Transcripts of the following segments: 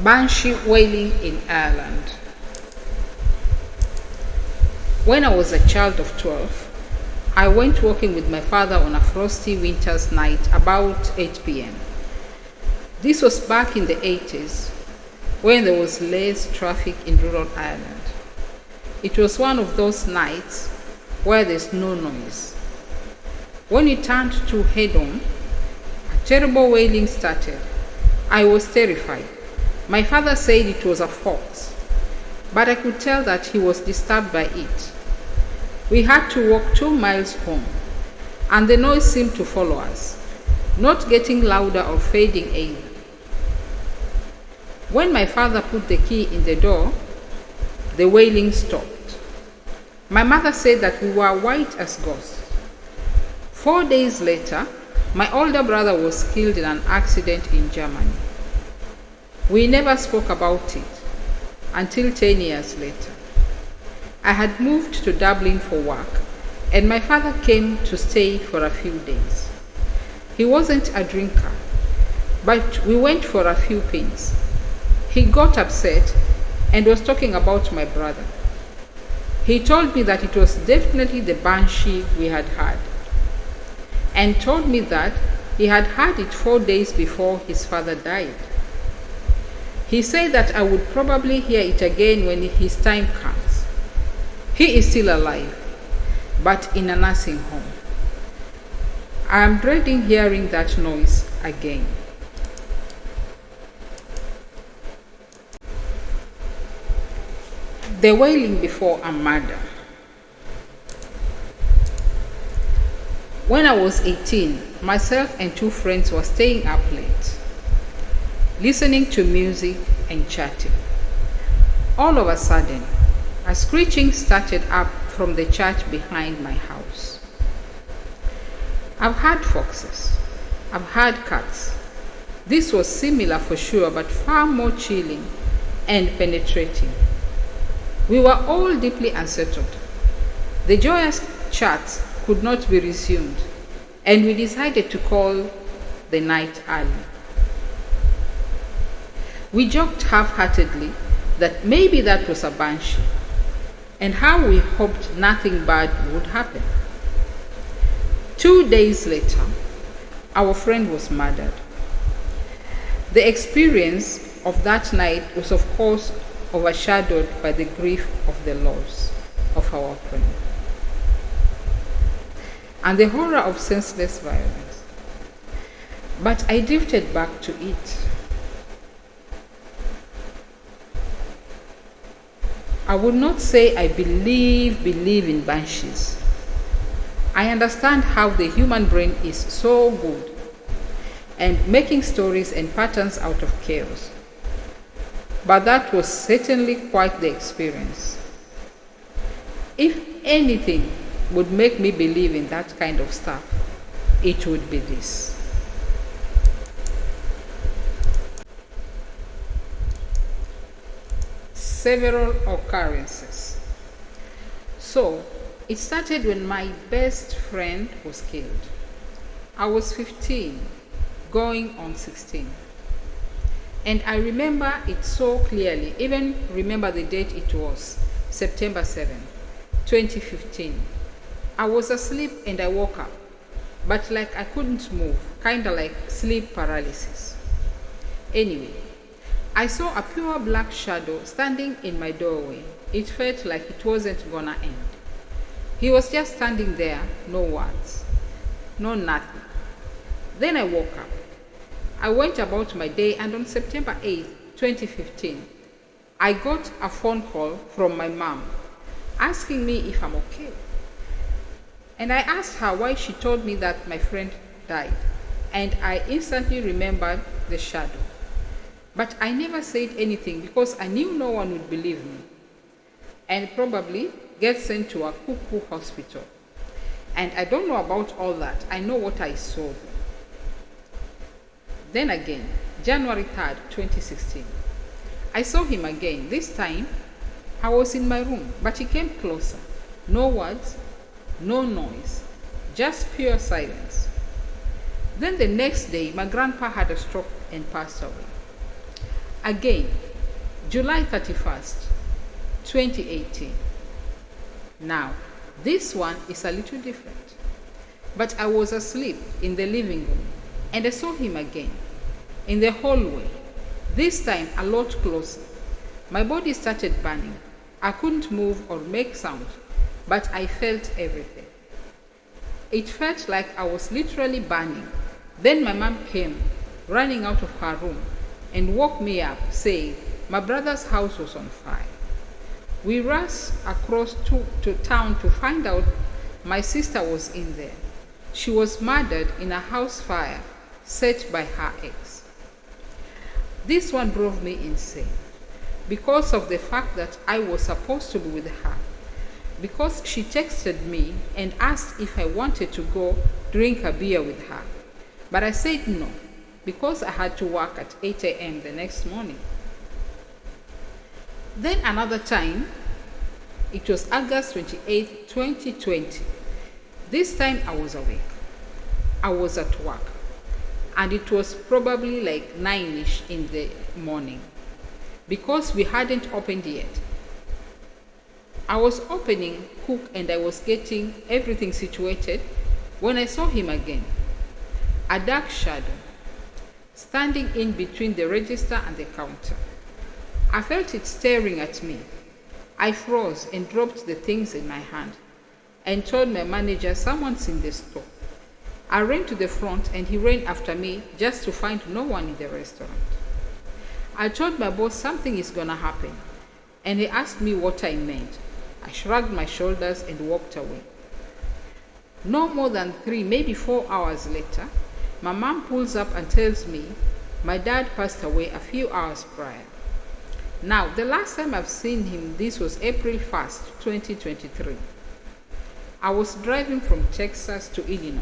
Banshee whaling in Ireland. When I was a child of 12, I went walking with my father on a frosty winter's night about 8 p.m. This was back in the 80s when there was less traffic in rural Ireland. It was one of those nights where there's no noise. When we turned to head on, a terrible wailing started. I was terrified. My father said it was a fox, but I could tell that he was disturbed by it. We had to walk 2 miles home, and the noise seemed to follow us, not getting louder or fading either. When my father put the key in the door, the wailing stopped. My mother said that we were white as ghosts. 4 days later, my older brother was killed in an accident in Germany. We never spoke about it until 10 years later. I had moved to Dublin for work, and my father came to stay for a few days. He wasn't a drinker, but we went for a few pints. He got upset and was talking about my brother. He told me that it was definitely the Banshee we had heard, and told me that he had heard it 4 days before his father died. He said that I would probably hear it again when his time comes. He is still alive, but in a nursing home. I am dreading hearing that noise again. The wailing before a murder. When I was 18, myself and 2 friends were staying up late, listening to music and chatting. All of a sudden, a screeching started up from the church behind my house. I've heard foxes. I've heard cats. This was similar for sure, but far more chilling and penetrating. We were all deeply unsettled. The joyous chats could not be resumed, and we decided to call the night early. We joked half-heartedly that maybe that was a banshee, and how we hoped nothing bad would happen. 2 days later, our friend was murdered. The experience of that night was, of course, overshadowed by the grief of the loss of our friend and the horror of senseless violence. But I drifted back to it. I would not say I believe in banshees. I understand how the human brain is so good and making stories and patterns out of chaos. But that was certainly quite the experience. If anything would make me believe in that kind of stuff, it would be this. Several occurrences. So, it started when my best friend was killed. I was 15, going on 16. And I remember it so clearly, even remember the date it was, September 7, 2015. I was asleep and I woke up, but like I couldn't move, kinda like sleep paralysis. Anyway, I saw a pure black shadow standing in my doorway. It felt like it wasn't gonna end. He was just standing there, no words, no nothing. Then I woke up. I went about my day, and on September 8, 2015, I got a phone call from my mom asking me if I'm okay. And I asked her why she told me that my friend died, and I instantly remembered the shadow. But I never said anything because I knew no one would believe me and probably get sent to a cuckoo hospital. And I don't know about all that. I know what I saw. Then again, January 3rd, 2016, I saw him again. This time, I was in my room, but he came closer. No words, no noise, just pure silence. Then the next day, my grandpa had a stroke and passed away. Again, July 31st, 2018. Now, this one is a little different. But I was asleep in the living room and I saw him again in the hallway, this time a lot closer. My body started burning. I couldn't move or make sound, but I felt everything. It felt like I was literally burning. Then my mom came running out of her room and woke me up, saying my brother's house was on fire. We rushed across to town to find out my sister was in there. She was murdered in a house fire set by her ex. This one drove me insane because of the fact that I was supposed to be with her. Because she texted me and asked if I wanted to go drink a beer with her. But I said no, because I had to work at 8 a.m. the next morning. Then another time, it was August 28, 2020. This time I was awake. I was at work. And it was probably like 9-ish in the morning, because we hadn't opened yet. I was opening, cook, and I was getting everything situated when I saw him again. A dark shadow, standing in between the register and the counter. I felt it staring at me. I froze and dropped the things in my hand and told my manager someone's in the store. I ran to the front and he ran after me just to find no one in the restaurant. I told my boss something is gonna happen and he asked me what I meant. I shrugged my shoulders and walked away. No more than 3, maybe 4 hours later, my mom pulls up and tells me my dad passed away a few hours prior. Now, the last time I've seen him, this was April 1st, 2023. I was driving from Texas to Illinois.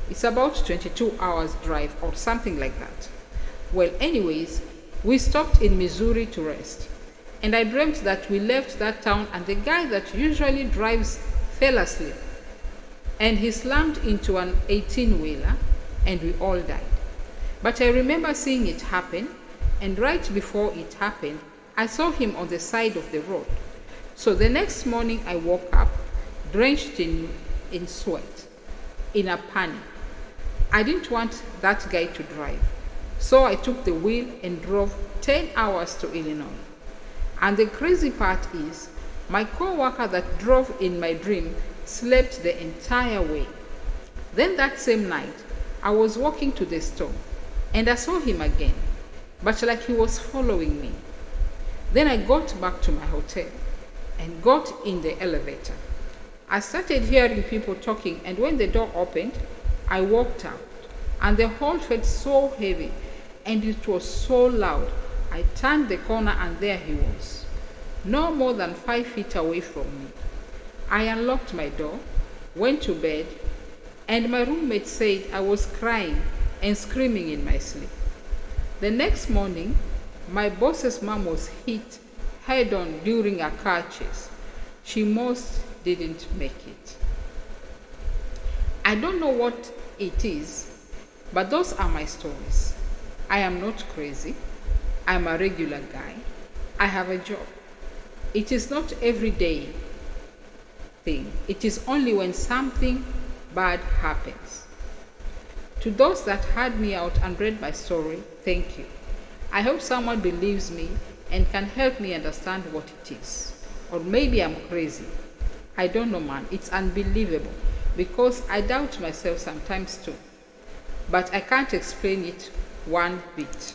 It's about 22 hours drive or something like that. Well, anyways, we stopped in Missouri to rest. And I dreamt that we left that town and the guy that usually drives fell asleep. And he slammed into an 18-wheeler and we all died. But I remember seeing it happen, and right before it happened, I saw him on the side of the road. So the next morning I woke up, drenched in sweat, in a panic. I didn't want that guy to drive. So I took the wheel and drove 10 hours to Illinois. And the crazy part is, my co-worker that drove in my dream slept the entire way. Then that same night, I was walking to the store and I saw him again, but like he was following me. Then I got back to my hotel and got in the elevator. I started hearing people talking, and when the door opened, I walked out and the hall felt so heavy and it was so loud. I turned the corner and there he was, no more than 5 feet away from me. I unlocked my door, went to bed, and my roommate said I was crying and screaming in my sleep. The next morning, my boss's mom was hit head on during a car chase. She most didn't make it. I don't know what it is, but those are my stories. I am not crazy. I'm a regular guy. I have a job. It is not everyday thing. It is only when something bad happens. To those that heard me out and read my story, thank you. I hope someone believes me and can help me understand what it is. Or maybe I'm crazy. I don't know, man. It's unbelievable because I doubt myself sometimes too. But I can't explain it one bit.